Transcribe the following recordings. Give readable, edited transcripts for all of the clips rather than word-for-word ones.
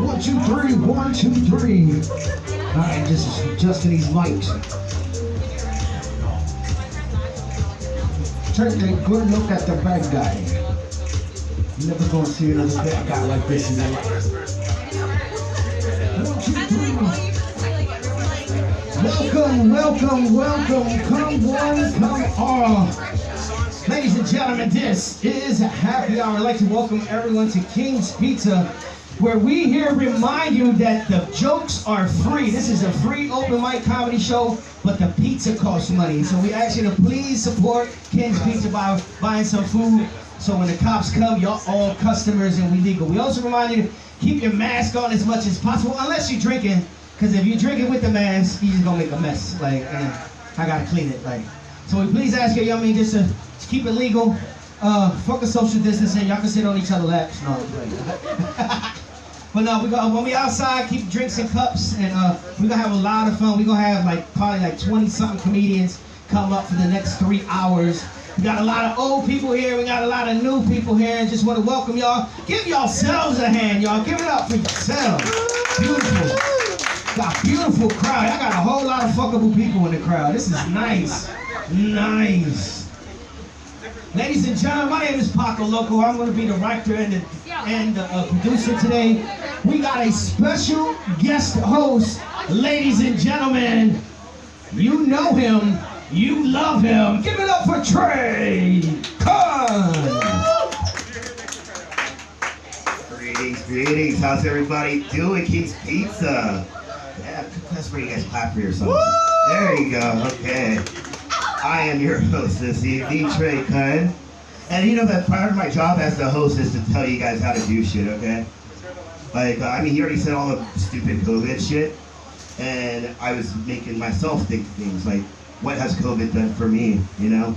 One, two, three, 1, 2, 3. Alright, just adjusting these mics. Take a good look at the bad guy. You're never gonna see another bad guy like this in your life. 1, 2, 3. Welcome. Come one, come all. Ladies and gentlemen, this is a happy hour. I'd like to welcome everyone to King's Pizza, where we here remind you that the jokes are free. This is a free open mic comedy show, but the pizza costs money. So we ask you to please support King's Pizza by buying some food. So when the cops come, you're all customers and we legal. We also remind you to keep your mask on as much as possible, unless you're drinking. Because if you're drinking with the mask, you're just gonna make a mess. Like, I gotta clean it. Like, so we please ask you, just to keep it legal. Fuck the social distancing. Y'all can sit on each other's laps. No, but no, when we outside, keep drinks in cups, and we're gonna have a lot of fun. We're gonna have probably 20-something comedians come up for the next 3 hours. We got a lot of old people here. We got a lot of new people here, and just want to welcome y'all. Give yourselves a hand, y'all. Give it up for yourselves. Beautiful. Got a beautiful crowd. I got a whole lot of fuckable people in the crowd. This is nice. Nice. Ladies and gentlemen, my name is Paco. I'm going to be the director and the producer today. We got a special guest host. Ladies and gentlemen, you know him. You love him. Give it up for Trey Khan. Greetings. How's everybody doing? King's Pizza. Yeah, that's where you guys clap for yourselves. There you go. Okay. I am your host this evening, Trey Khan. And you know that part of my job as the host is to tell you guys how to do shit, okay? He already said all the stupid COVID shit. And I was making myself think things like, what has COVID done for me, you know?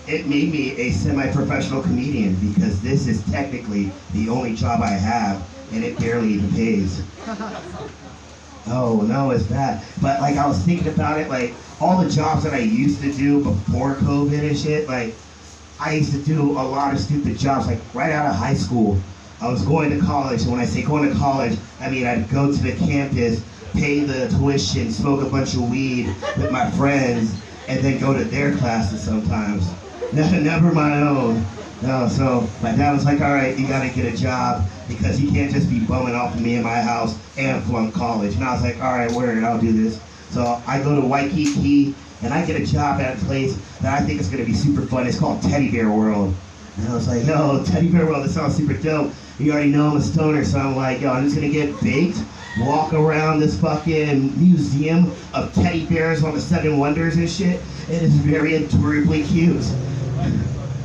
It made me a semi-professional comedian because this is technically the only job I have and it barely even pays. Oh, no, it's bad. But I was thinking about it, all the jobs that I used to do before COVID and shit, I used to do a lot of stupid jobs, right out of high school. I was going to college, and when I say going to college, I mean I'd go to the campus, pay the tuition, smoke a bunch of weed with my friends, and then go to their classes sometimes. Never my own. No, so my dad was like, all right, you gotta get a job because you can't just be bumming off of me in my house and flunk college. And I was like, all right, word, I'll do this. So I go to Waikiki and I get a job at a place that I think is gonna be super fun. It's called Teddy Bear World. And I was like, yo, Teddy Bear World, that sounds super dope. You already know I'm a stoner, so I'm like, yo, I'm just gonna get baked, walk around this fucking museum of teddy bears on the 7 wonders and shit. It is very adorably cute.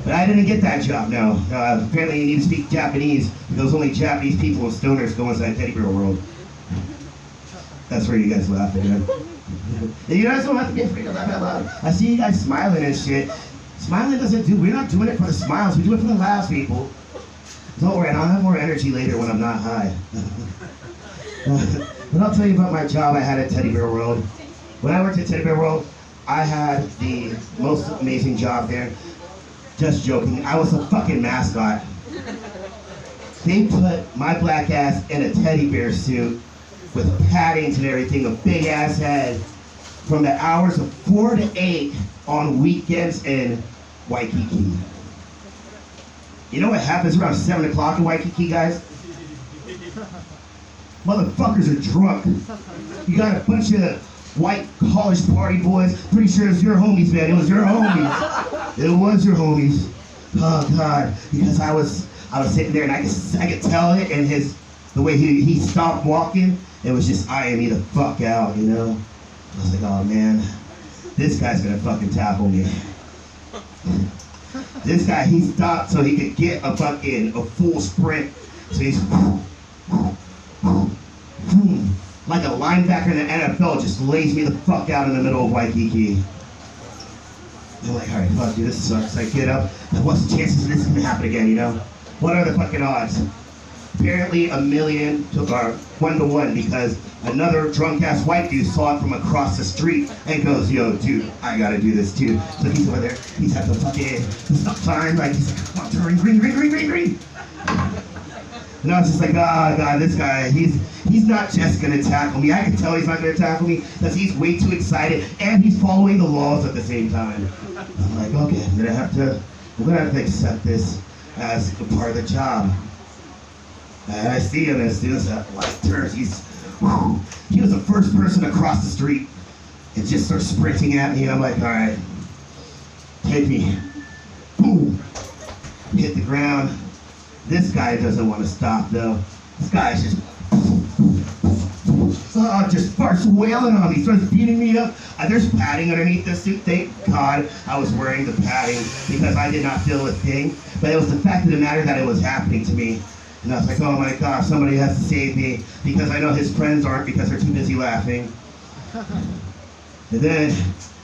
But I didn't get that job, no. Apparently you need to speak Japanese because only Japanese people and stoners go inside Teddy Bear World. That's where you guys laugh again. You guys don't have to be afraid of laugh out loud. I see you guys smiling and shit. Smiling we're not doing it for the smiles, we do it for the laughs, people. Don't worry, I'll have more energy later when I'm not high. But I'll tell you about my job I had at Teddy Bear World. When I worked at Teddy Bear World, I had the most amazing job there. Just joking, I was a fucking mascot. They put my black ass in a teddy bear suit with paddings and everything, a big ass head, from the hours of 4 to 8 on weekends in Waikiki. You know what happens around 7 o'clock in Waikiki, guys? Motherfuckers are drunk. You got a bunch of white college party boys. Pretty sure it's your homies, man. It was your homies. It was your homies. Oh God, because I was sitting there and I could tell it in the way he stopped walking. It was just eyeing me the fuck out, you know. I was like, oh man, this guy's gonna fucking tackle me. This guy, he stopped so he could get a full sprint. So he's like a linebacker in the NFL, just lays me the fuck out in the middle of Waikiki. I'm like, all right, fuck you, this sucks. I get up, like, what's the chances of this gonna happen again, you know? What are the fucking odds? Apparently 1,000,000 to 1 to 1 because another drunk ass white dude saw it from across the street and goes, yo, dude, I gotta do this too. So he's over there, he's at the fucking stop sign, like he's like, come on, turn, green. And I was just like, oh god, this guy, he's not just gonna tackle me. I can tell he's not gonna tackle me because he's way too excited and he's following the laws at the same time. I'm like, okay, I'm gonna have to accept this as a part of the job. And I see him as soon as that light turns, he was the first person across the street and just starts sprinting at me. And I'm like, all right, take me. Boom. Hit the ground. This guy doesn't want to stop though. This guy's just starts wailing on me, starts beating me up. There's padding underneath this suit. Thank God I was wearing the padding because I did not feel a thing. But it was the fact of the matter that it was happening to me. And I was like, oh my gosh, somebody has to save me because I know his friends aren't because they're too busy laughing. And then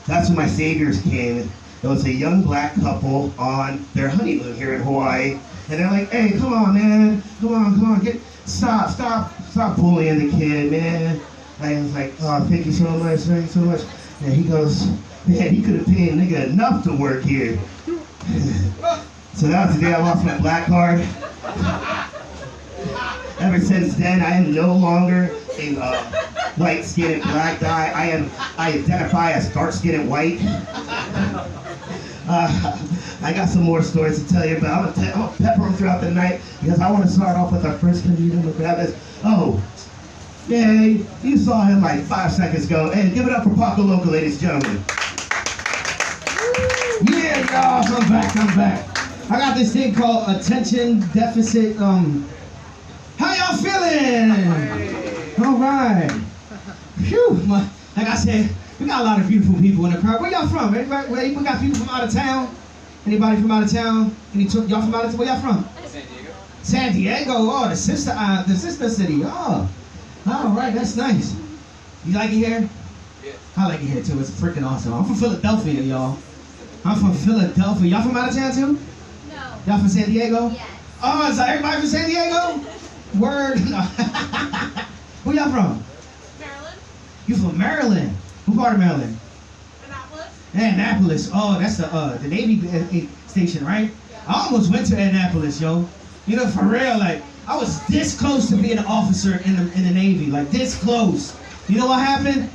that's when my saviors came. It was a young black couple on their honeymoon here in Hawaii. And they're like, hey, come on, man. Come on. Stop bullying the kid, man. I was like, oh, thank you so much. And he goes, man, he could have paid a nigga enough to work here. So that was the day I lost my black card. Ever since then, I am no longer a white skin and black guy. I identify as dark skin and white. I got some more stories to tell you about. I'm gonna pepper them throughout the night because I want to start off with our first comedian. We'll grab this. Oh, yay! You saw him like 5 seconds ago. And give it up for Paco Loco, ladies and gentlemen. Yeah, y'all, I'm back. I got this thing called attention deficit. How y'all feeling? All right. Phew. Like I said, we got a lot of beautiful people in the crowd. Where y'all from? Anybody, we got people from out of town? Anybody from out of town? Y'all from out of town? Where y'all from? San Diego. San Diego. Oh, the sister city. Oh, all right, that's nice. You like it here? Yeah. I like it here too. It's freaking awesome. I'm from Philadelphia, y'all. I'm from Philadelphia. Y'all from out of town too? No. Y'all from San Diego? Yes. Oh, is everybody from San Diego? Word. Where y'all from? Maryland. You from Maryland? What part of Maryland? Annapolis. Annapolis. Oh, that's the Navy station, right? I almost went to Annapolis, yo. You know, for real, like I was this close to being an officer in the Navy, like this close. You know what happened?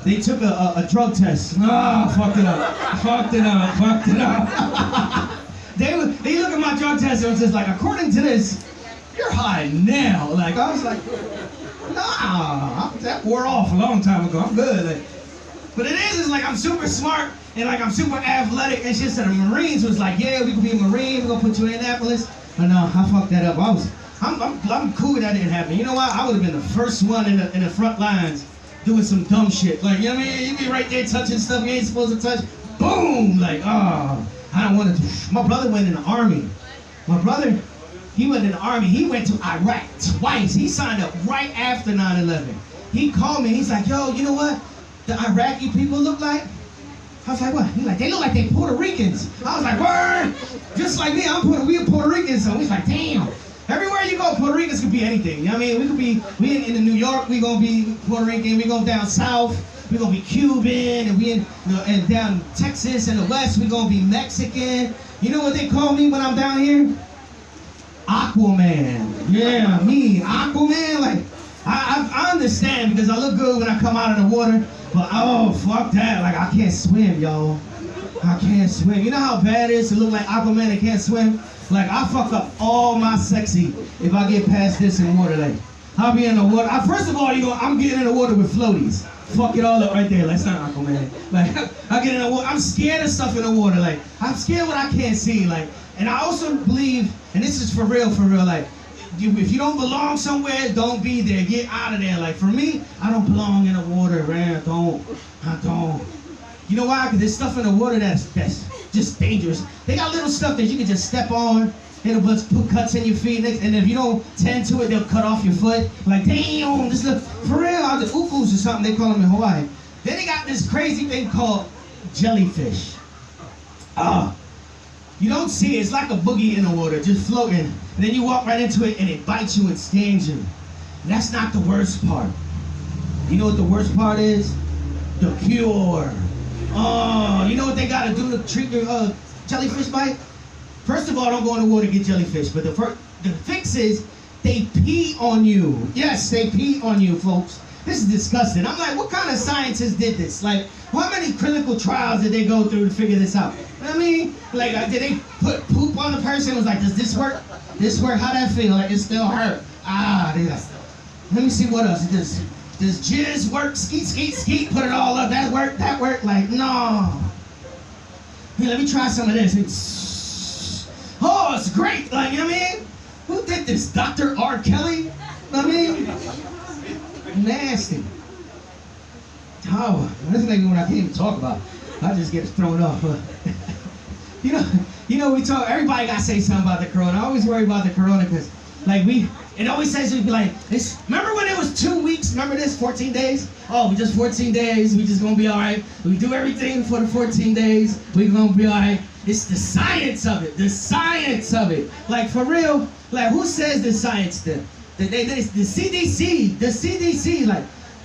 They took a drug test. Ah, fucked it up. They look at my drug test and it was just like, according to this, you're high now. Like I was like, nah, that wore off a long time ago. I'm good. Like, but it is like I'm super smart and like I'm super athletic. It's just that the Marines was like, yeah, we can be a Marine. We're gonna put you in Annapolis. But no, I fucked that up. I'm cool that didn't happen. You know what? I would have been the first one in the front lines doing some dumb shit. Like, you know what I mean? You be right there touching stuff you ain't supposed to touch. Boom! Like, oh, I don't want to. My brother went in the Army. My brother, he went in the Army. He went to Iraq twice. He signed up right after 9/11. He called me. He's like, yo, you know what the Iraqi people look like? I was like, what? He's like, they look like they Puerto Ricans. I was like, word! Just like me, we Puerto Ricans. So he's like, damn. Everywhere you go, Puerto Ricans could be anything. You know what I mean? We in New York, we gonna be Puerto Rican. We go down south, we gonna be Cuban, and and down Texas and the West, we gonna be Mexican. You know what they call me when I'm down here? Aquaman. Yeah, me, Aquaman. Like, I understand because I look good when I come out of the water, but oh, fuck that. Like, I can't swim, y'all. I can't swim. You know how bad it is to look like Aquaman and can't swim? Like, I fuck up all my sexy if I get past this in water. Like, I'll be in the water. First of all, I'm getting in the water with floaties. Fuck it all up right there. Like, it's not Aquaman. Like, I get in the water. I'm scared of stuff in the water. Like, I'm scared of what I can't see. Like, and I also believe, and this is for real, like, if you don't belong somewhere, don't be there. Get out of there. Like, for me, I don't belong in the water, man. I don't. You know why? Because there's stuff in the water that's just dangerous. They got little stuff that you can just step on It'll just put cuts in your feet, and if you don't tend to it, they'll cut off your foot. Like, damn, this look, for real, the ukus or something, they call them in Hawaii. Then they got this crazy thing called jellyfish. You don't see it, it's like a boogie in the water, just floating. And then you walk right into it and it bites you and stings you. And that's not the worst part. You know what the worst part is? The cure. Oh, you know what they gotta do to treat your jellyfish bite? First of all, don't go in the water to get jellyfish, but the fix is they pee on you. Yes, they pee on you, folks. This is disgusting. I'm like, what kind of scientists did this? Like, how many clinical trials did they go through to figure this out? You know what I mean? Like, did they put poop on the person? It was like, does this work? This work? How that feel? Like, it still hurt. Let me see what else. Does jizz work? Skeet, skeet, skeet. Put it all up. That work? That work? Like, no. Here, let me try some of this. It's great. Like, you know what I mean? Who did this? Dr. R. Kelly? You know what I mean? Nasty. Oh, this is maybe when I can't even talk about. I just get thrown off. You know, we talk. Everybody got to say something about the corona. I always worry about the corona because, like, it always says we'd be like, remember when it was 2 weeks? Remember this? 14 days? Oh, we just 14 days. We just gonna be all right. We do everything for the 14 days. We gonna be all right. It's the science of it. The science of it. Like, for real. Like, who says the science then? The CDC, like,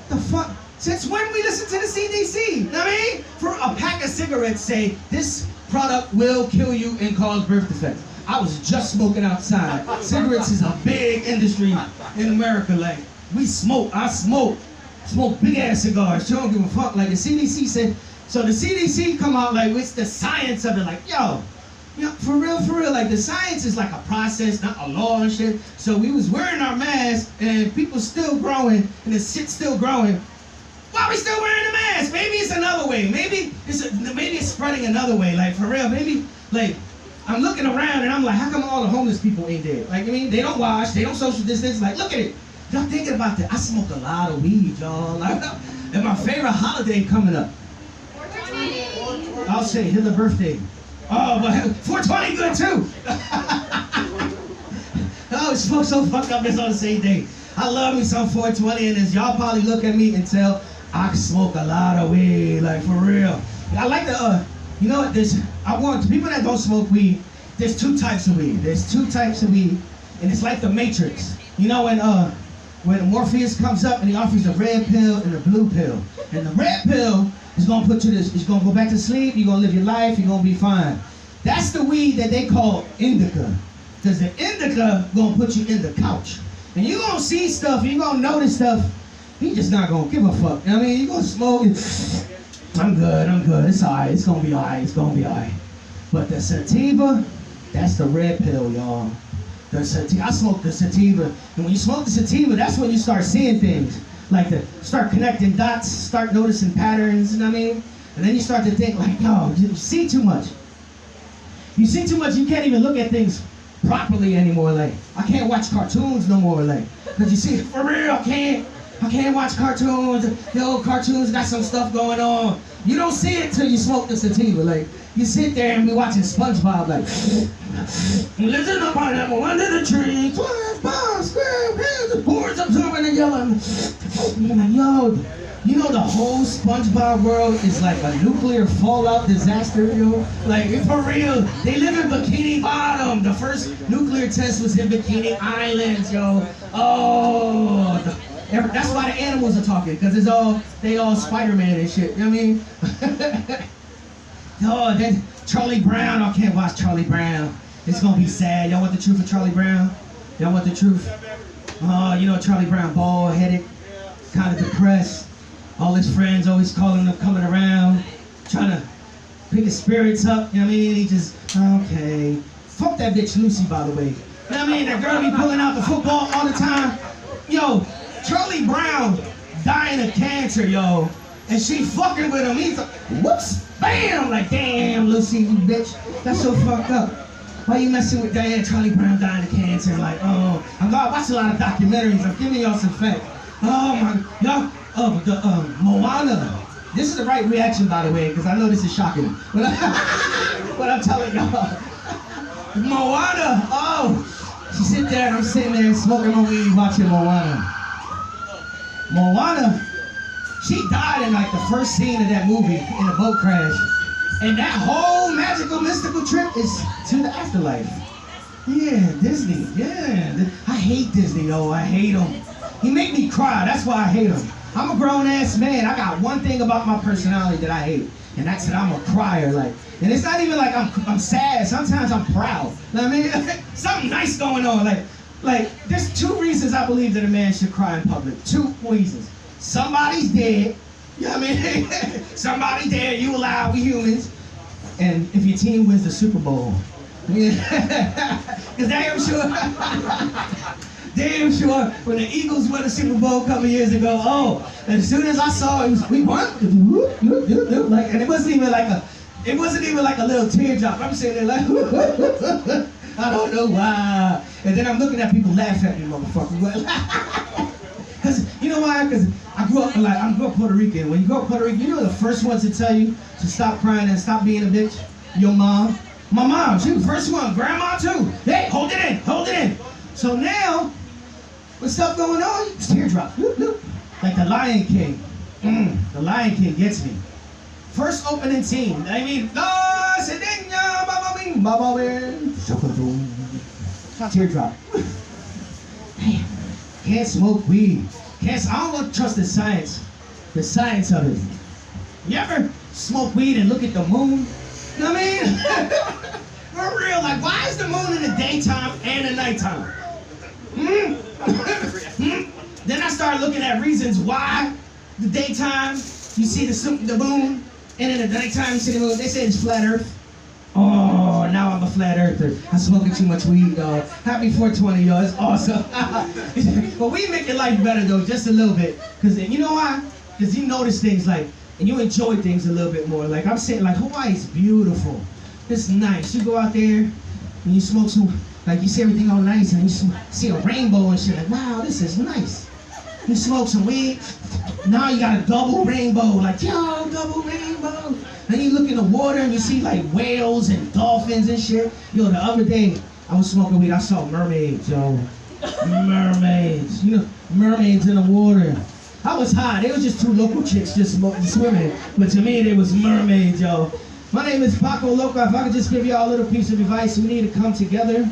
the fuck? Since when we listen to the CDC? You know what I mean? For a pack of cigarettes say, this product will kill you and cause birth defects. I was just smoking outside. Cigarettes is a big industry in America. Like, we smoke, I smoke big ass cigars. You don't give a fuck. Like, the CDC said, so the CDC come out like, it's the science of it. Like, yo, for real, like the science is like a process, not a law and shit. So we was wearing our masks and people still growing and the shit's still growing. Why are we still wearing the mask? Maybe it's another way. Maybe it's spreading another way. Like, for real, maybe, like, I'm looking around and I'm like, how come all the homeless people ain't dead? Like, I mean, they don't wash, they don't social distance. Like, look at it. Y'all thinking about that. I smoke a lot of weed, y'all. Like, and my favorite holiday coming up. 420. I'll say Hitler birthday. Oh, but 420 good too. Oh, smoke so fucked up. It's on the same day. I love me some 420, and as y'all probably look at me and tell, I smoke a lot of weed, like, for real. I like the, you know what? I want people that don't smoke weed. There's two types of weed. There's two types of weed, and it's like the Matrix. You know when Morpheus comes up and he offers a red pill and a blue pill, and the red pill is gonna put you it's gonna go back to sleep. You're gonna live your life. You're gonna be fine. That's the weed that they call indica, because the indica gonna put you in the couch, and you're gonna see stuff. You're gonna notice stuff. You just not gonna give a fuck. I mean, you're gonna smoke it. I'm good. It's alright. It's gonna be alright. But the sativa, that's the red pill, y'all. I smoke the sativa, and when you smoke the sativa, that's when you start seeing things. Like start connecting dots, start noticing patterns, you know what I mean? And then you start to think like, yo, you see too much. You see too much, you can't even look at things properly anymore. Like, I can't watch cartoons no more, like, cause you see, for real, I can't watch cartoons. The old cartoons got some stuff going on. You don't see it till you smoke the sativa. Like, you sit there and be watching SpongeBob, like, listen to pineapple under the tree, SpongeBob, square, the boards absorbing and yelling. You're like, yo, you know the whole SpongeBob world is like a nuclear fallout disaster, yo? Like, for real, they live in Bikini Bottom. The first nuclear test was in Bikini Islands, yo. Oh, that's why the animals are talking, because they all Spider-Man and shit, you know what I mean? Oh, then Charlie Brown, I can't watch Charlie Brown. It's gonna be sad. Y'all want the truth of Charlie Brown? Y'all want the truth? Oh, you know Charlie Brown, bald-headed, kind of depressed. All his friends always calling him, coming around, trying to pick his spirits up, you know what I mean? He just, okay. Fuck that bitch Lucy, by the way. You know what I mean? That girl be pulling out the football all the time. Yo, Charlie Brown dying of cancer, yo. And she fucking with him. He's like, whoops, bam! Like, damn, Lucy, you bitch. That's so fucked up. Why you messing with Charlie Brown dying of cancer? Like, oh, I watch a lot of documentaries. I'm giving y'all some facts. Oh my, y'all, Moana. This is the right reaction, by the way, because I know this is shocking. But I'm telling y'all. Moana. Oh, she sit there and I'm sitting there smoking my weed watching Moana. Moana, she died in like the first scene of that movie in a boat crash. And that whole magical, mystical trip is to the afterlife. Yeah, Disney, yeah. I hate Disney though, I hate him. He make me cry, that's why I hate him. I'm a grown ass man, I got one thing about my personality that I hate. And that's that I'm a crier, like. And it's not even like I'm sad, sometimes I'm proud. You know what I mean? Something nice going on, like, there's two reasons I believe that a man should cry in public. Two reasons. Somebody's dead. You know what I mean? Somebody dead, you alive, we humans. And if your team wins the Super Bowl. Because damn sure, when the Eagles won the Super Bowl a couple years ago, oh, as soon as I saw it, we won. Like, and it wasn't even like a little teardrop. I'm sitting there like, I don't know why. And then I'm looking at people laughing at me, motherfucker. Cause you know why? Cause I grew up Puerto Rican. When you grow up Puerto Rican, you know the first ones to tell you to stop crying and stop being a bitch? Your mom. My mom, she was the first one. Grandma too. Hey, hold it in. So now, with stuff going on, it's teardrop. Like the Lion King. The Lion King gets me. First opening scene. I mean, teardrop. Damn. Can't smoke weed. I don't trust the science of it. You ever smoke weed and look at the moon? You know what I mean? For real, like, why is the moon in the daytime and the nighttime? Then I started looking at reasons why the daytime you see the moon, and in the nighttime you see the moon. They say it's flat Earth. Oh, now I'm a flat earther. I'm smoking too much weed, dog. Happy 420, y'all. It's awesome. But we make your life better, though, just a little bit. Because you know why? Because you notice things like, and you enjoy things a little bit more. Like I'm saying, like Hawaii's beautiful. It's nice. You go out there and you smoke some, like you see everything all nice and you see a rainbow and shit. Like, wow, this is nice. You smoke some weed. Now you got a double rainbow. Like, yo, double rainbow. Then you look in the water and you see like whales and dolphins and shit. Yo, the other day I was smoking weed. I saw mermaids, yo. Mermaids. You know, mermaids in the water. I was high. They were just two local chicks just swimming. But to me, they was mermaids, yo. My name is Paco Loco. If I could just give y'all a little piece of advice, we need to come together,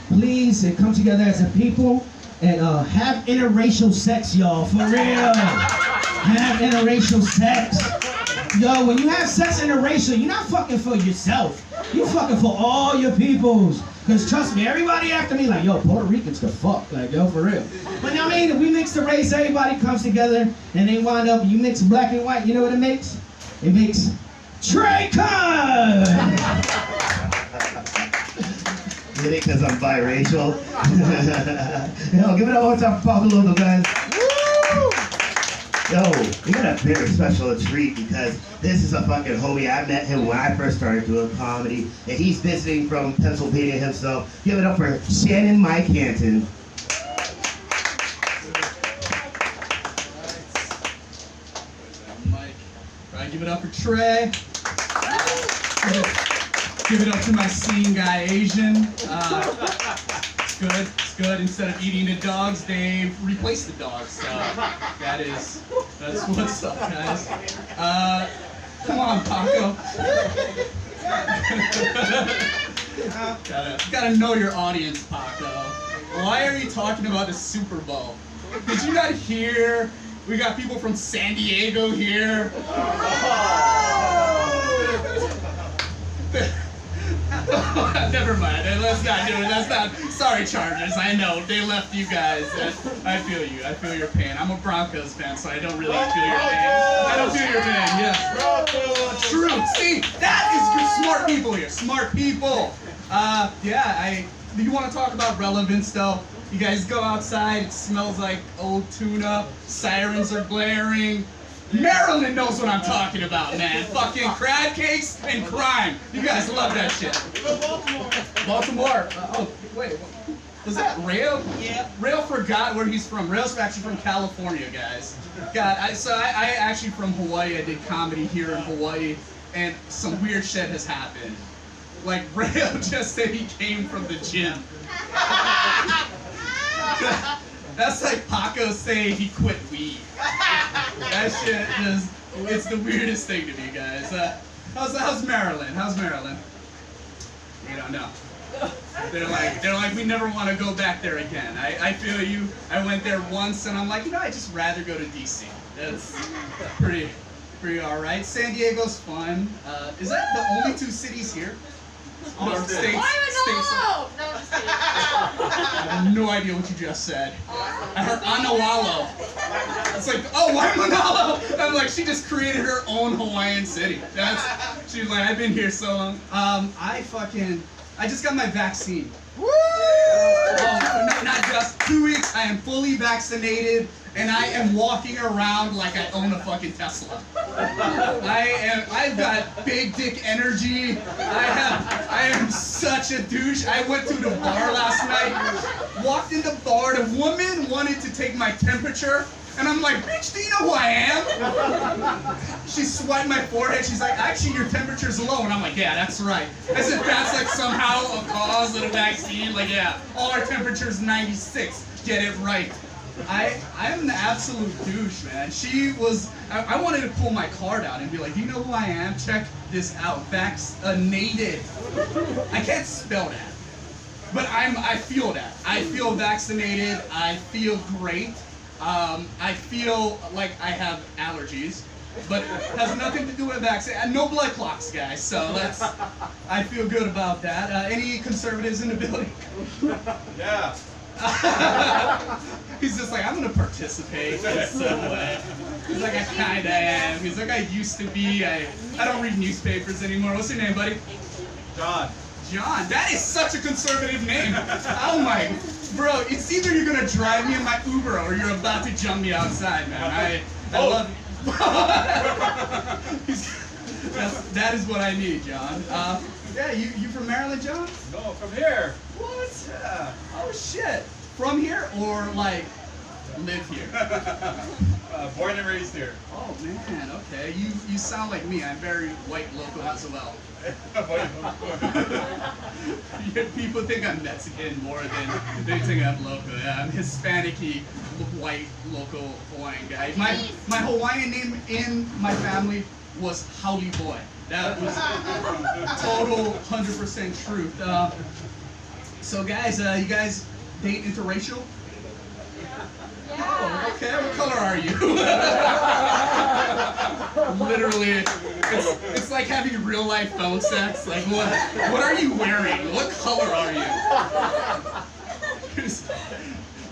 please, and come together as a people and have interracial sex, y'all. For real. Have interracial sex. Yo, when you have sex interracial, you're not fucking for yourself. You fucking for all your peoples. Because trust me, everybody after me like, yo, Puerto Ricans the fuck. Like, yo, for real. But you know what I mean? If we mix the race, everybody comes together and they wind up, you mix black and white, you know what it makes? It makes Trey Khan! You think because I'm biracial? Yo, give it up one time for Paco Loco, guys. Woo! Yo, we got a very special treat because this is a fucking homie. I met him when I first started doing comedy, and he's visiting from Pennsylvania himself. Give it up for Shanon Mike Hanton. Mike. All right, give it up for Trey. Give it up to my scene guy, Asian. It's good. Instead of eating the dogs, they replaced the dogs. So that's what's up, guys. Come on, Paco. gotta know your audience, Paco. Why are you talking about the Super Bowl? Did you not hear? We got people from San Diego here. Never mind. Let's not do it. That's not. Sorry, Chargers. I know they left you guys. I feel you. I feel your pain. I'm a Broncos fan, so I don't really feel your pain. I don't feel your pain. Yes. True. See, that is good. Smart people here. Smart people. Yeah. You want to talk about relevance, though? You guys go outside. It smells like old tuna. Sirens are blaring. Maryland knows what I'm talking about, man. Fucking crab cakes and crime. You guys love that shit. Baltimore. Oh, wait. Was that Rail? Yeah. Rail forgot where he's from. Rail's actually from California, guys. God, I actually from Hawaii. I did comedy here in Hawaii, and some weird shit has happened. Like Rayo just said he came from the gym. That's like Paco saying he quit weed. That shit just, it's the weirdest thing to me, guys. How's Maryland? How's Maryland? We don't know. They're like, we never want to go back there again. I feel you. I went there once and I'm like, I'd just rather go to DC. That's pretty all right. San Diego's fun. Is that the only 2 cities here? No, states. No, just kidding. I have no idea what you just said. I heard Anawalo. It's like, oh, why Manalo? I'm like, she just created her own Hawaiian city. She's like, I've been here so long. I just got my vaccine. Woo! Oh, not just 2 weeks. I am fully vaccinated, and I am walking around like I own a fucking Tesla. I've got big dick energy. I am such a douche. I went to the bar last night, walked in the bar, the woman wanted to take my temperature, and I'm like, bitch, do you know who I am? She swiped my forehead, she's like, actually your temperature's low, and I'm like, yeah, that's right. As if that's like somehow a cause of the vaccine, like yeah, all our temperature's 96, get it right. I'm an absolute douche, man. I wanted to pull my card out and be like, do you know who I am? Check this out. Vaccinated. I can't spell that. But I feel that. I feel vaccinated. I feel great. I feel like I have allergies, but it has nothing to do with vaccine. No blood clots, guys. So I feel good about that. Any conservatives in the building? Yeah. He's just like, I'm gonna participate in some way. He's like, I kinda am. He's like, I used to be. I don't read newspapers anymore. What's your name, buddy? John. John. That is such a conservative name. Oh my, bro. It's either you're gonna drive me in my Uber or you're about to jump me outside, man. I love you. That is what I need, John. Yeah, you from Maryland, John? No, from here. What? Yeah. Oh shit. From here or like live here? Born and raised here. Oh man, okay. You sound like me. I'm very white local as well. People think I'm Mexican more than they think I'm local. Yeah, I'm Hispanic-y, white local Hawaiian guy. My Hawaiian name in my family was Howdy Boy. That was total 100% truth. So guys, you guys date interracial? Oh, okay. What color are you? Literally, it's like having real life phone sex. Like, what are you wearing? What color are you?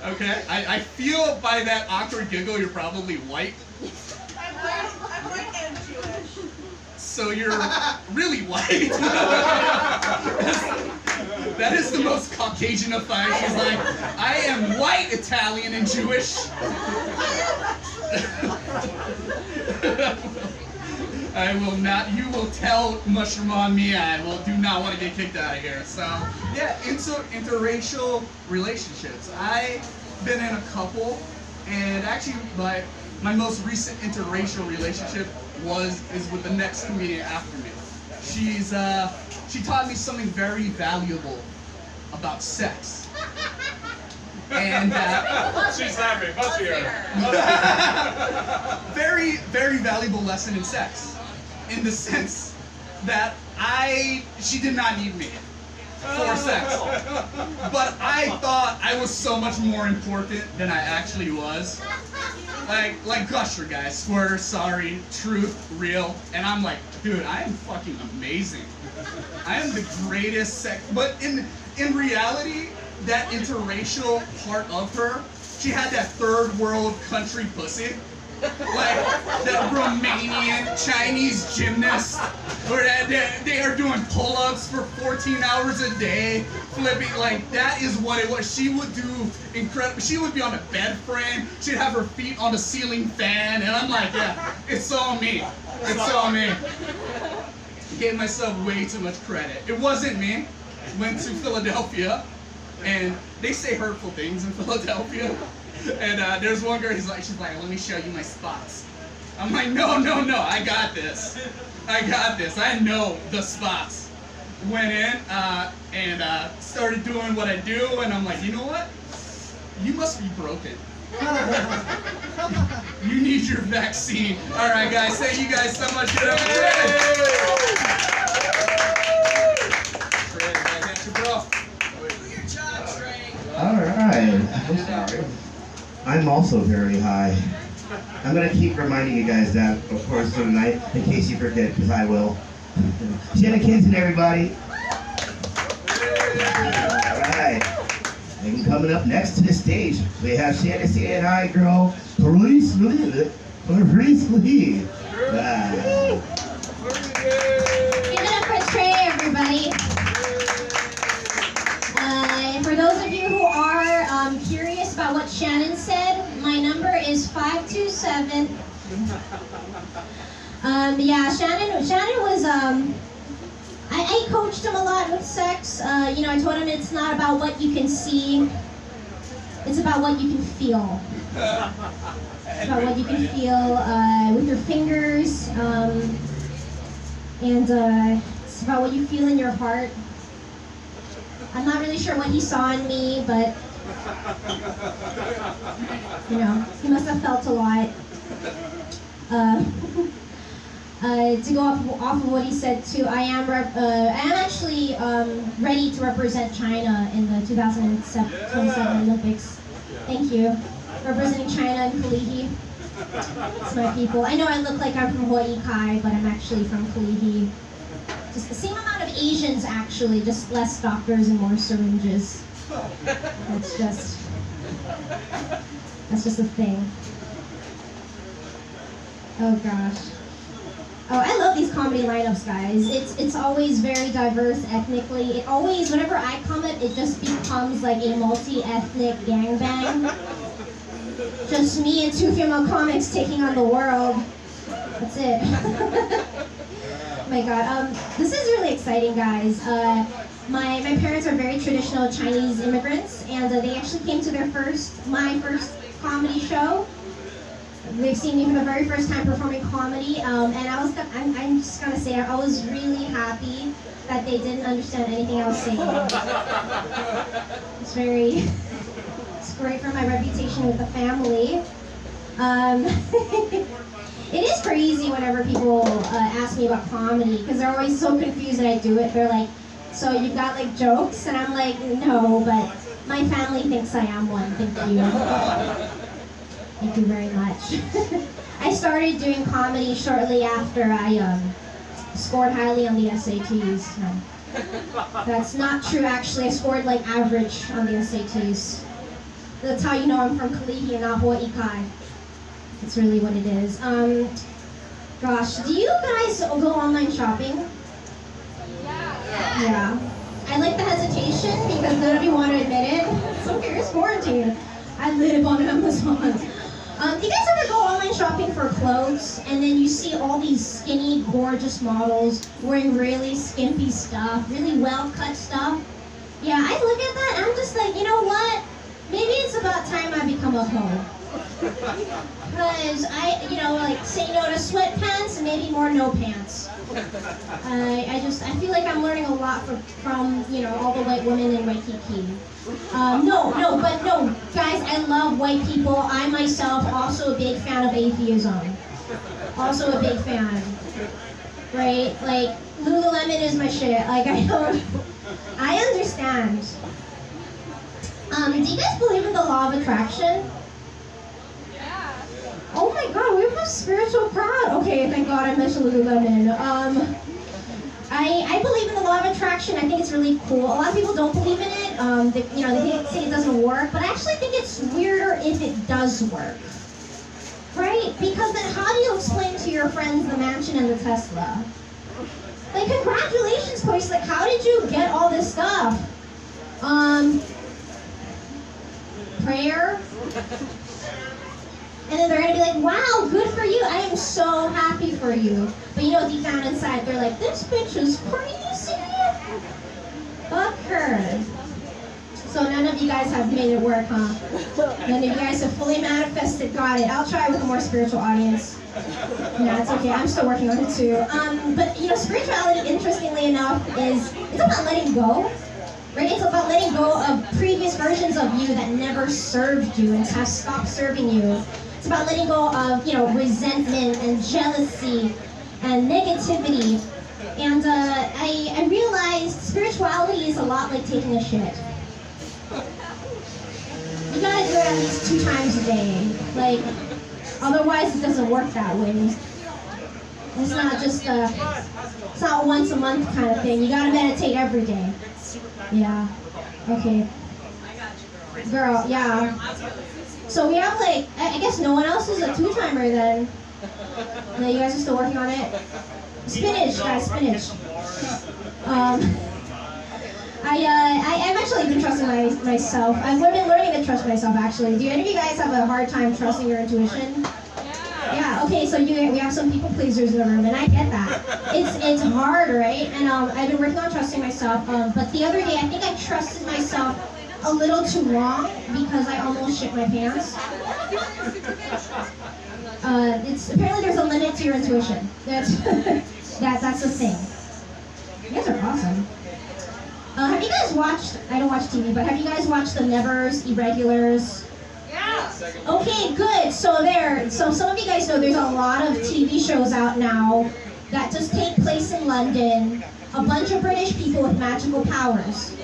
Okay, I feel by that awkward giggle you're probably white. I'm white and Jewish. So you're really white. That is the most Caucasian-ified. She's like, I am white, Italian, and Jewish. I will not, you will tell Mushroom on me, I do not want to get kicked out of here. So, yeah, interracial relationships. I've been in a couple, and actually my most recent interracial relationship is with the next comedian after me. She taught me something very valuable about sex. And She's laughing. Must be her. very, very valuable lesson in sex, in the sense that she did not need me for sex, but I thought I was so much more important than I actually was. Like Gusher, guys, swear, sorry, truth, real, and I'm like, dude, I am fucking amazing. I am the greatest sex, but in reality, that interracial part of her, she had that third world country pussy. Like that Romanian Chinese gymnast, where they are doing pull-ups for 14 hours a day, flipping. Like that is what it was. She would do incredible. She would be on a bed frame. She'd have her feet on a ceiling fan, and I'm like, yeah, it's all me. It's all me. Gave myself way too much credit. It wasn't me. Went to Philadelphia, and they say hurtful things in Philadelphia. And there's one girl, she's like, let me show you my spots. I'm like, no, I got this. I know the spots. went in and started doing what I do, and I'm like, you know what? You must be broken. You need your vaccine. All right, guys. Thank you guys so much. Get up All right. I'm sorry. I'm also very high. I'm gonna keep reminding you guys that, of course, tonight, in case you forget, because I will. Shanon Kinston, everybody. All right. And coming up next to the stage, we have Shanon saying hi, girl. Clarisse Lee. Clarisse Lee. Give it up for Trey, everybody. And for those of you who are curious about what Shanon said, my number is 527. Yeah, Shanon was, I coached him a lot with sex. I told him it's not about what you can see, it's about what you can feel. It's about what you can feel with your fingers, and it's about what you feel in your heart. I'm not really sure what he saw in me, but he must have felt a lot. To go off of what he said too, I am actually ready to represent China in the 2027 Olympics. Thank you. Representing China and Kalihi. It's my people. I know I look like I'm from Hawaii Kai, but I'm actually from Kalihi. Just the same amount of Asians, actually, just less doctors and more syringes. That's just a thing. Oh gosh. Oh, I love these comedy lineups, guys. It's always very diverse ethnically. It always, whenever I comment, it just becomes like a multi-ethnic gangbang. Just me and two female comics taking on the world. That's it. Oh my god. This is really exciting, guys. My parents are very traditional Chinese immigrants, and they actually came to my first comedy show. They've seen me for the very first time performing comedy, and I'm just gonna say I was really happy that they didn't understand anything I was saying. It's great for my reputation with the family. It is crazy whenever people ask me about comedy, because they're always so confused that I do it. They're like, so you've got like jokes? And I'm like, no, but my family thinks I am one. Thank you. Thank you very much. I started doing comedy shortly after I scored highly on the SATs. No. That's not true, actually. I scored like average on the SATs. That's how you know I'm from Kalihi and not Hawaii Kai. That's really what it is. Gosh, do you guys go online shopping? Yeah. I like the hesitation because none of you want to admit it. It's okay, it's quarantine. I live on Amazon. Do you guys ever go online shopping for clothes and then you see all these skinny, gorgeous models wearing really skimpy stuff, really well-cut stuff? Yeah, I look at that and I'm just like, you know what? Maybe it's about time I become a hoe. Because I say no to sweatpants and maybe more no pants. I feel like I'm learning a lot from all the white women in Waikiki. No, guys, I love white people. I myself also a big fan of atheism. Also a big fan. Right? Like, Lululemon is my shit. Like, I understand. Do you guys believe in the law of attraction? Oh my god, we have a spiritual crowd. Okay, thank god I mentioned Lululemon. I believe in the law of attraction. I think it's really cool. A lot of people don't believe in it. They say it doesn't work, but I actually think it's weirder if it does work. Right? Because then how do you explain to your friends the mansion and the Tesla? Like, congratulations, Clarisse. Like, how did you get all this stuff? Prayer. And then they're going to be like, wow, good for you. I am so happy for you. But deep down inside, they're like, this bitch is crazy. Fuck her. So none of you guys have made it work, huh? None of you guys have fully manifested. Got it. I'll try with a more spiritual audience. No, it's okay. I'm still working on it too. But you know, spirituality, interestingly enough, it's about letting go. Right? It's about letting go of previous versions of you that never served you and have stopped serving you. It's about letting go of, you know, resentment and jealousy and negativity. And I realized spirituality is a lot like taking a shit. You gotta do it at least 2 times a day. Like, otherwise it doesn't work that way. It's not just it's not once a month kind of thing. You gotta meditate every day. Yeah. Okay. Girl, yeah. So we have like, I guess no one else is a 2-timer then. No, you guys are still working on it? Spinach, guys, spinach. I've actually been trusting myself. I've been learning to trust myself actually. Do any of you guys have a hard time trusting your intuition? Yeah, okay, so we have some people pleasers in the room, and I get that. It's hard, right? And I've been working on trusting myself, but the other day I think I trusted myself a little too long because I almost shit my pants. Apparently there's a limit to your intuition. That's the thing. You guys are awesome. Have you guys watched, I don't watch TV, but have you guys watched The Nevers, Irregulars? Yeah. Okay, good. So some of you guys know there's a lot of TV shows out now that just take place in London. A bunch of British people with magical powers,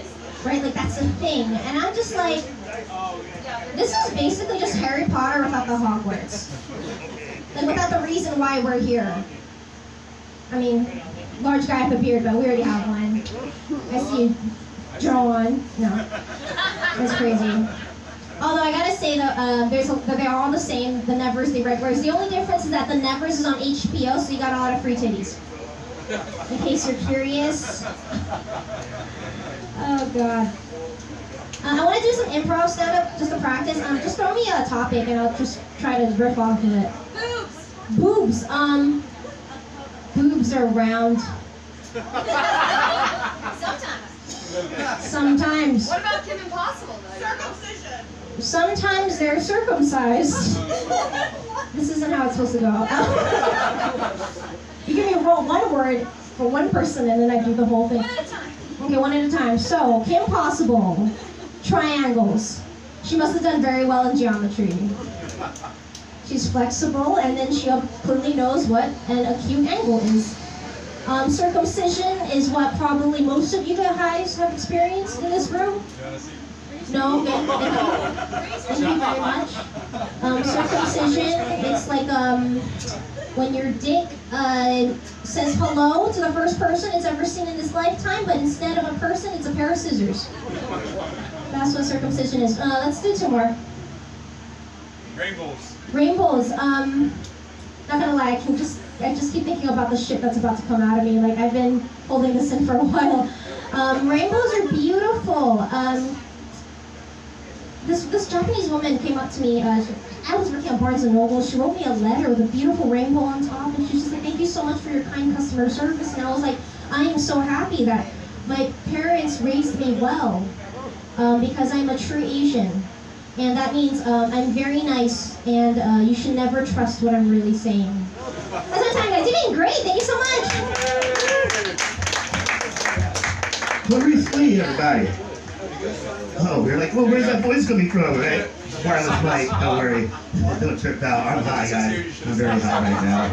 right? Like that's a thing. And I'm just like, this is basically just Harry Potter without the Hogwarts. Like without the reason why we're here. I mean, large guy with a beard, but we already have one. I see you, John. No, that's crazy. Although I gotta say that they are all the same. The Nevers, the Irregulars. The only difference is that the Nevers is on HBO, so you got a lot of free titties. In case you're curious. Oh god. I want to do some improv stand-up just to practice. Just throw me a topic and I'll just try to riff off of it. Boobs. Boobs. Boobs are round. Sometimes. Sometimes. What about Kim Impossible though? Circumcision. Sometimes they're circumcised. This isn't how it's supposed to go. You give me roll one word for one person and then I do the whole thing. One at a time. Okay, one at a time. So, Kim Possible. Triangles. She must have done very well in geometry. She's flexible and then she clearly knows what an acute angle is. Circumcision is what probably most of you guys have experienced in this room. No, thank you very much. Circumcision, it's like when your dick says hello to the first person it's ever seen in this lifetime, but instead of a person, it's a pair of scissors. That's what circumcision is. Let's do 2 more. Rainbows. Rainbows. Not gonna lie, I just keep thinking about the shit that's about to come out of me. Like I've been holding this in for a while. Rainbows are beautiful. This Japanese woman came up to me. I was working at Barnes & Noble. She wrote me a letter with a beautiful rainbow on top, and she's just like, "Thank you so much for your kind customer service." And I was like, I am so happy that my parents raised me well, because I'm a true Asian. And that means I'm very nice, and you should never trust what I'm really saying. That's my time, guys. You're doing great. Thank you so much. Clarisse Lee, everybody. Oh, we're like, well, where's that voice coming from, right? Wireless mic, don't worry. Don't trip out. I'm high, guys. I'm very high right now.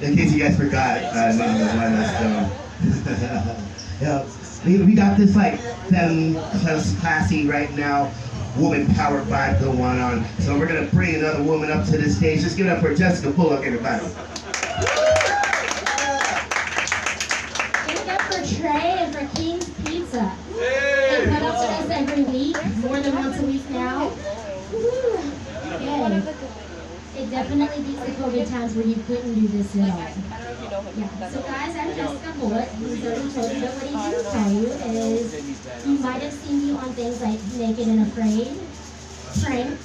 In case you guys forgot, yeah, we got this like femme classy right now, woman power vibe going on. So we're gonna bring another woman up to the stage. Just give it up for Jessica Bullock, everybody. Give it up for Trey and for King's Pizza. They put up to us every week, more than once a week now. Woo. Yay. It definitely beats the COVID times where you couldn't do this at all. Yeah. So guys, I'm Jessica Bullock. Who's already told you, but what he didn't tell you is you might have seen me on things like Naked and Afraid, Pranked,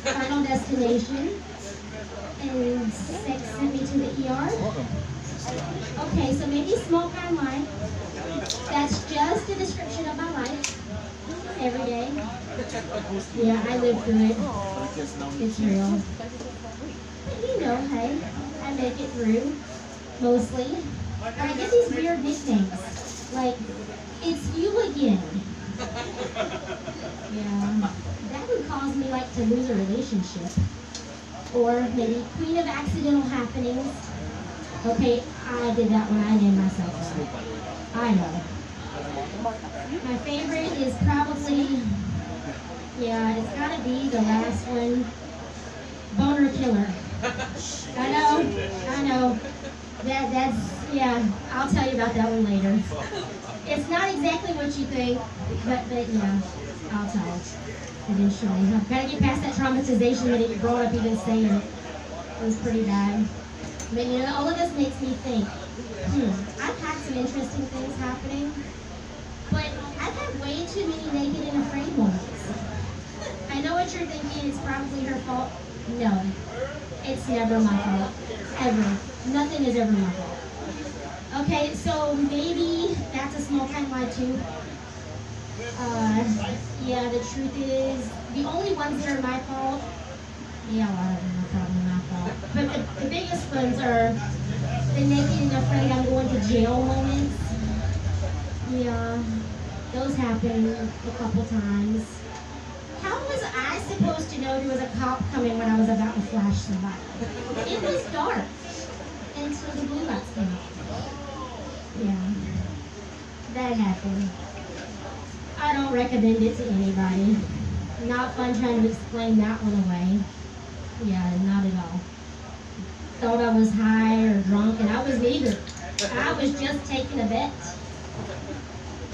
Final Destination, and Sex Sent Me to the ER. Okay, so maybe small kind life. That's just a description of my life. Every day. Yeah, I live through it. It's real. But you know, hey, I make it through. Mostly. But I get these weird nicknames. Like, it's you again. Yeah. That would cause me like to lose a relationship. Or maybe Queen of Accidental Happenings. Okay, I did that when I named myself that. I know. My favorite is probably, yeah, it's gotta be the last one. Boner Killer. I know. That's, yeah, I'll tell you about that one later. It's not exactly what you think, but yeah, I'll tell it eventually. I've got to get past that traumatization that it brought up even saying it. It was pretty bad. But you know, all of this makes me think, I've had some interesting things happening, but I've had way too many naked and afraid moments. I know what you're thinking, it's probably her fault. No, it's never my fault. Ever. Nothing is ever my fault. Okay, so maybe that's a small kind lie too. Yeah, the truth is, the only ones that are my fault, yeah, a lot of them are probably my fault. But the biggest ones are the naked and afraid I'm going to jail moments. Yeah, those happened a couple times. How was I supposed to know there was a cop coming when I was about to flash somebody? It was dark until the blue lights came on. Yeah, that happened. I don't recommend it to anybody. Not fun trying to explain that one away. Yeah, not at all. Thought I was high or drunk, and I was neither. I was just taking a bet.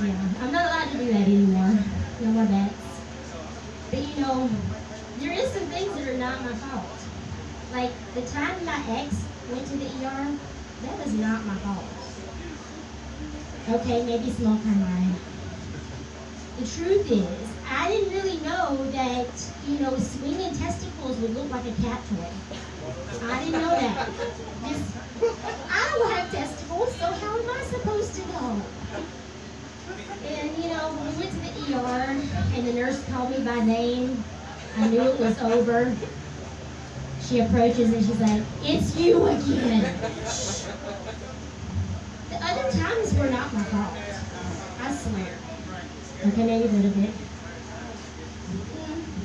Yeah, I'm not allowed to do that anymore. No more bets. But you know, there is some things that are not my fault. Like the time my ex went to the ER, that was not my fault. Okay, maybe small kind lie. The truth is, I didn't really know that, you know, swinging testicles would look like a cat toy. I didn't know that. I don't have testicles, so how am I supposed to know? And, you know, when we went to the ER and the nurse called me by name, I knew it was over. She approaches and she's like, "It's you again." The other times were not my fault. I swear. Okay, maybe a little bit.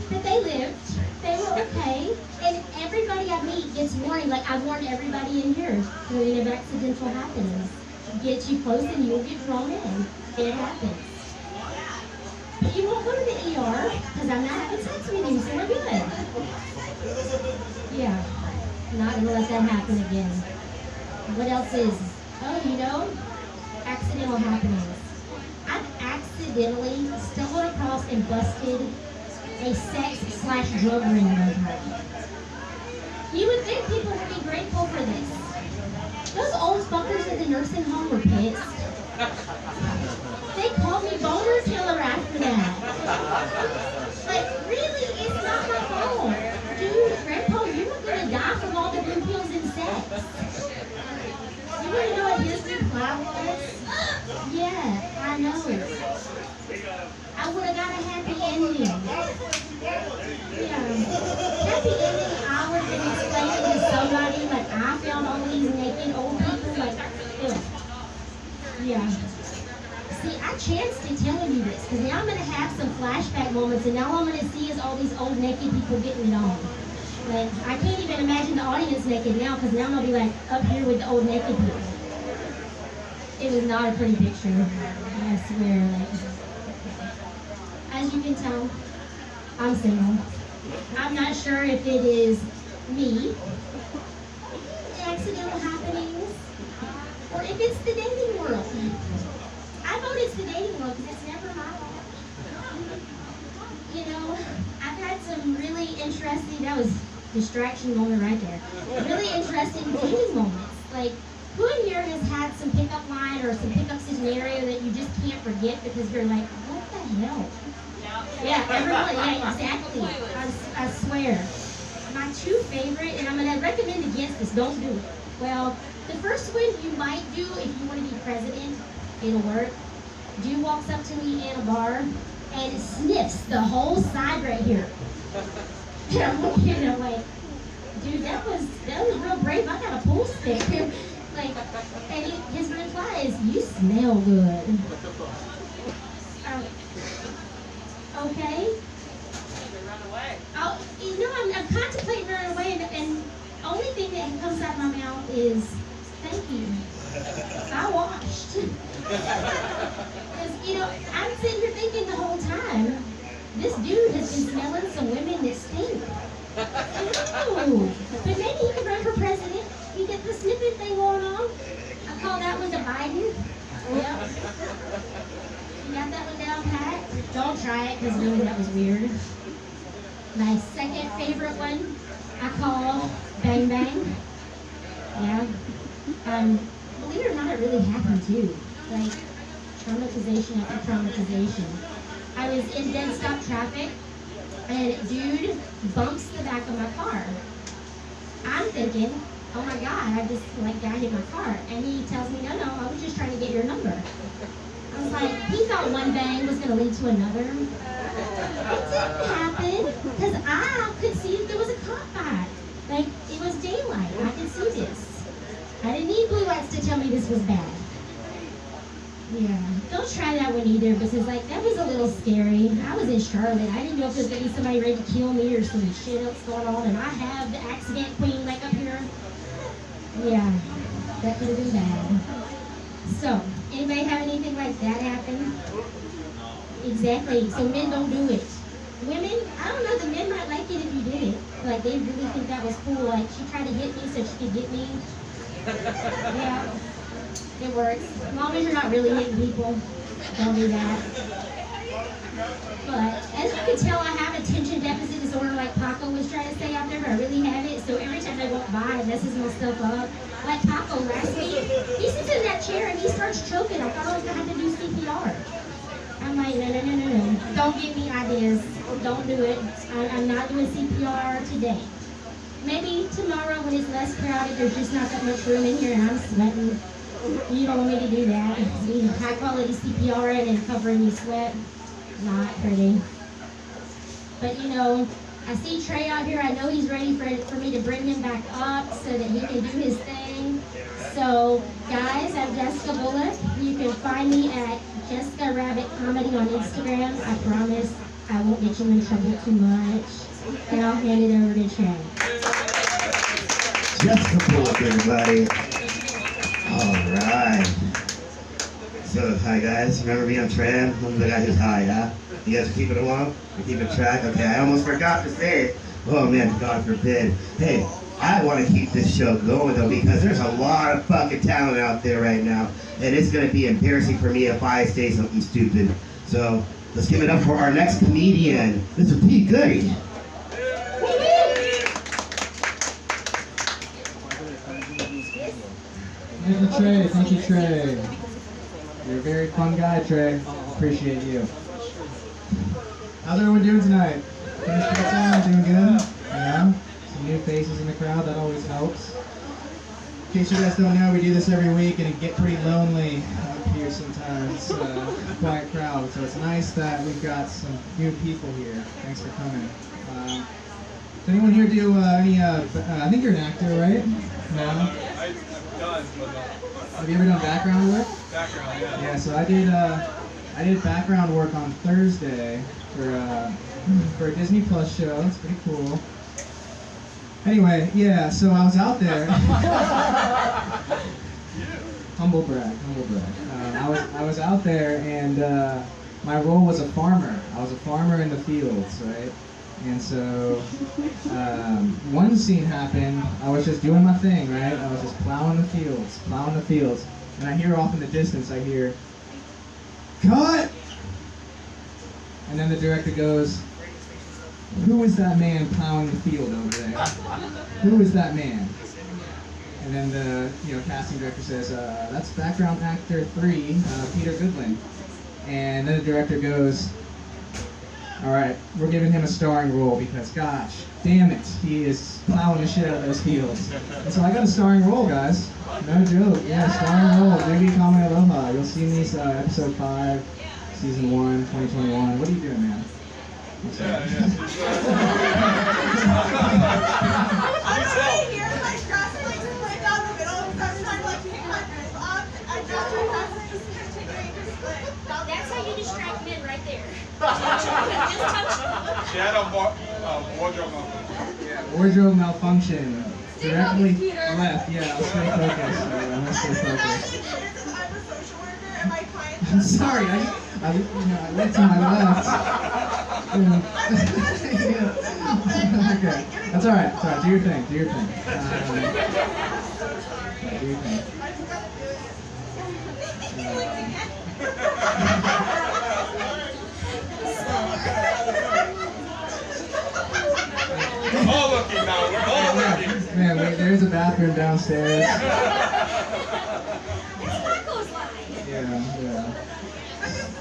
But they lived. They were okay. And everybody I meet gets warned. Like I've warned everybody in here. Queen of Accidental Happenings. Get you close and you'll get drawn in. It happens. But you won't go to the ER because I'm not having sex with you, so we're good. Yeah. Not gonna let that happen again. What else is? Oh, you know, accidental happenings. I've accidentally stumbled across and busted a sex/drug ring one time. You would think people would be grateful for this. Those old fuckers at the nursing home were pissed. They called me boner killer after that. Like, really? It's not my fault. Dude, Grandpa, you were gonna die from all the blue pills and sex. You wanna know what his reply was? Yeah, I know. I would have got a happy ending. Yeah. Happy ending, I would have been explaining to somebody, like, I found all these naked old people, like, ugh. Yeah. See, I chanced in telling you this, because now I'm going to have some flashback moments, and now all I'm going to see is all these old naked people getting it on. Like, I can't even imagine the audience naked now, because now I'm going to be, like, up here with the old naked people. It was not a pretty picture. I swear, like. As you can tell, I'm single. I'm not sure if it is me, accidental happenings, or if it's the dating world. I vote it's the dating world because it's never my fault. You know, I've had some really interesting, that was distraction moment right there. Really interesting dating moments. Like, who in here has had some pickup line or some pickup scenario that you just can't forget because you're like, what the hell? Yeah, everyone, yeah, exactly. I swear. My two favorite, and I'm going to recommend against this, don't do it. Well, the first one you might do if you want to be president, it'll work. Dude walks up to me in a bar and sniffs the whole side right here. And I'm looking at him like, dude, that was real brave. I got a pool stick. Like, and his reply is, you smell good. Okay. Oh, you know, I'm contemplating running away, and the only thing that comes out of my mouth is, thank you. I washed. Because, you know, I'm sitting here thinking the whole time, this dude has been smelling some women that stink. Ooh. But maybe he could run for president. He get the sniffing thing going on. I call that one the Biden. Yep. You got that one down pat? Don't try it, because really that was weird. My second favorite one, I call Bang Bang. Yeah. Believe it or not, it really happened too. Like, traumatization after traumatization. I was in dead stop traffic, and dude bumps the back of my car. I'm thinking, oh my God, I just like died in my car. And he tells me, no, I was just trying to get your number. I was like, he thought one bang was gonna lead to another. It didn't happen, because I could see that there was a cop by. Like, it was daylight, I could see this. I didn't need blue lights to tell me this was bad. Yeah, don't try that one either, because like, that was a little scary. I was in Charlotte, I didn't know if there was gonna be somebody ready to kill me or some shit else going on, and I have the accident queen like up here. Yeah, that could have been bad. So, anybody have anything like that happen? Exactly, so men don't do it. Women, I don't know, the men might like it if you did it. Like, they really think that was cool. Like, she tried to hit me so she could get me. Yeah, it works. As long as you're not really hitting people, don't do that. But, as you can tell, I have attention deficit disorder like Paco was trying to say out there, but I really have it. So every time I walk by, it messes my stuff up. Like Paco last week, he sits in that chair and he starts choking. I thought I was going to have to do CPR. I'm like, no. Don't give me ideas. Don't do it. I'm not doing CPR today. Maybe tomorrow when it's less crowded, there's just not that much room in here and I'm sweating. You don't want me to do that. You know, high quality CPR and covering your sweat. Not pretty. But you know, I see Trey out here. I know he's ready for me to bring him back up so that he can do his thing. So, guys, I'm Jessica Bullock. You can find me at Jessica Rabbit Comedy on Instagram. I promise I won't get you in trouble too much. And I'll hand it over to Trey. Jessica Bullock, everybody. All right. So, hi guys. Remember me? I'm Tran. I'm the guy who's high, huh? You guys are keeping it along? You're keeping track? Okay, I almost forgot to say it. Oh man, God forbid. Hey, I want to keep this show going though, because there's a lot of fucking talent out there right now. And it's going to be embarrassing for me if I say something stupid. So, let's give it up for our next comedian, Mr. pgoody. Thank you, Trey. You're a very fun guy, Trey. Appreciate you. How's everyone doing tonight? Finished pizza? Doing good? Yeah? Some new faces in the crowd, that always helps. In case you guys don't know, we do this every week and it get pretty lonely up here sometimes. Quiet crowd, so it's nice that we've got some new people here. Thanks for coming. Does anyone here do any, I think you're an actor, right? No? I've done, but Have you ever done background work? background, yeah. Yeah, so I did background work on Thursday for a Disney Plus show. It's pretty cool. Anyway, yeah, so I was out there. Humble brag. I was out there, and my role was a farmer. I was a farmer in the fields, right? And so one scene happened. I was just doing my thing, right? I was just plowing the fields, and I hear off in the distance, I hear, "Cut!" And then the director goes, "Who is that man plowing the field over there? Who is that man?" And then the casting director says, "That's background actor 3, Peter Goodwin." And then the director goes, All right, we're giving him a starring role because, gosh, damn it, he is plowing the shit out of those fields. And so I got a starring role, guys. No joke. Yeah, starring role. Boogie Kame Aloha. You'll see me episode 5, season 1, 2021. What are you doing, man? I'm sorry. I was right here, like crossing, like split down the middle, because I was trying to like pick my dress off. I dropped her cross and just continuing to split. That's how you distract men right there. She had a wardrobe malfunction. Wardrobe malfunction. Directly left. Yeah, I'll stay focused. I'll stay focused. I'm a social worker and my clients. I'm sorry. I went to my left. Okay, that's all right. Sorry. Do your thing. Do your thing. Do your thing. We're all looking now. We're all looking. Man, wait, there's a bathroom downstairs. It's Paco's line. Yeah.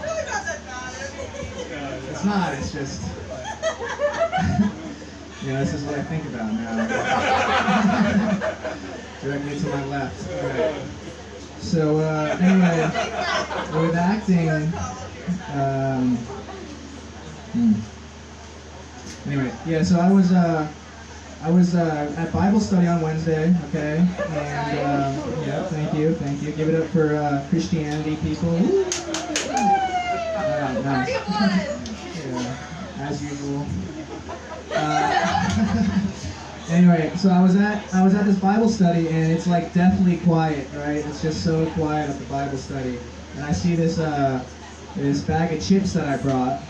Really not that bad. It's not. It's just. This is what I think about now. Directly to my left. Right. So anyway, with acting. Anyway, yeah. So I was at Bible study on Wednesday. Okay, and yeah. Thank you. Give it up for Christianity people. Nice. Yeah, as usual. Anyway, so I was at this Bible study, and it's like deathly quiet, right? It's just so quiet at the Bible study, and I see this bag of chips that I brought,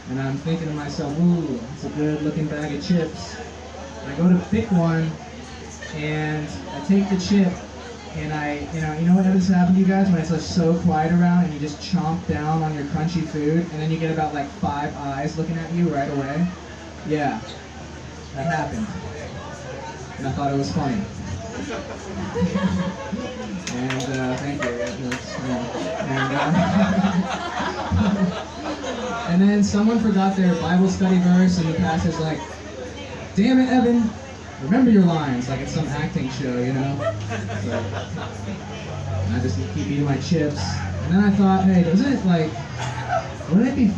and I'm thinking to myself, ooh, it's a good looking bag of chips. And I go to pick one, and I take the chip, and you know what has happened to you guys when it's like so quiet around, and you just chomp down on your crunchy food, and then you get about like 5 eyes looking at you right away? Yeah, that happened. And I thought it was funny. And thank you. And then someone forgot their Bible study verse, and the pastor's like, "Damn it, Evan, remember your lines," like it's some acting show, you know? So, and I just keep eating my chips. And then I thought, hey, wouldn't it be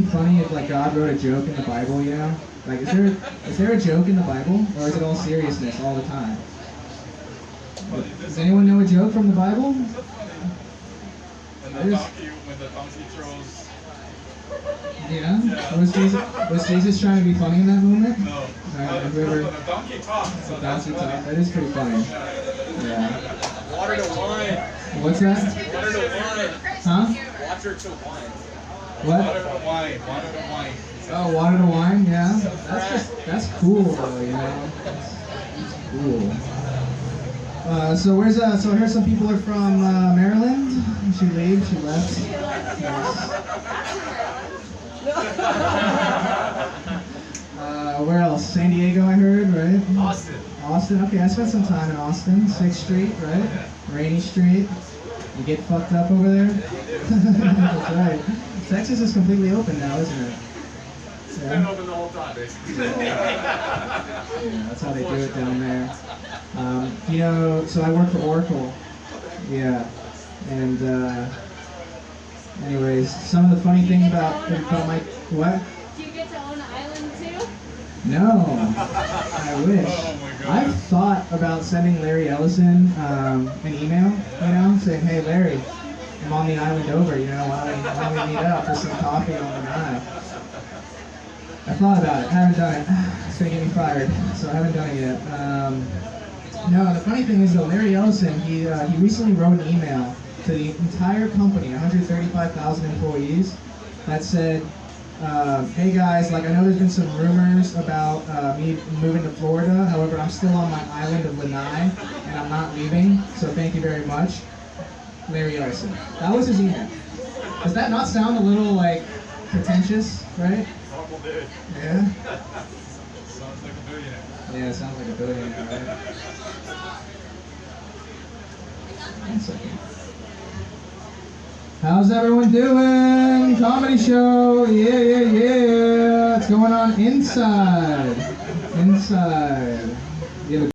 funny if like God wrote a joke in the Bible, you know? Like, is there a joke in the Bible, or is it all seriousness all the time? Does anyone know a joke from the Bible? When the donkey throws. Yeah? Was Jesus trying to be funny in that moment? No. Have you ever? The donkey talks. So That's that is pretty funny. Yeah. Water to wine. What's that? Water to wine. Huh? Water to wine. What? Water to wine. Water to wine. Oh, water to wine, yeah. That's cool though, you know. That's cool. So here's some people are from Maryland. She left. Where else? San Diego, I heard, right? Austin, okay, I spent some time in Austin. 6th Street, right? Rainy Street. You get fucked up over there? That's right. Texas is completely open now, isn't it? It's been open the whole time, basically. Yeah, that's how they do it down there. So I work for Oracle. Yeah. And anyways, some of the funny things about my what? Do you get to own an island too? No, I wish. Oh my God. I've thought about sending Larry Ellison an email, saying, "Hey Larry, I'm on the island over, why don't we meet up for some coffee on the night?" I thought about it, haven't done it. It's gonna get me fired, so I haven't done it yet. No, the funny thing is though, Larry Ellison, he recently wrote an email to the entire company, 135,000 employees, that said, hey guys, I know there's been some rumors about me moving to Florida. However, I'm still on my island of Lanai, and I'm not leaving. So thank you very much, Larry Ellison. That was his email. Does that not sound a little pretentious, right? Normal dude. Yeah. Sounds like a billionaire. Yeah, it sounds like a billionaire, right? 1 second. How's everyone doing? Comedy show. Yeah, yeah, yeah. What's going on inside? Inside. You have a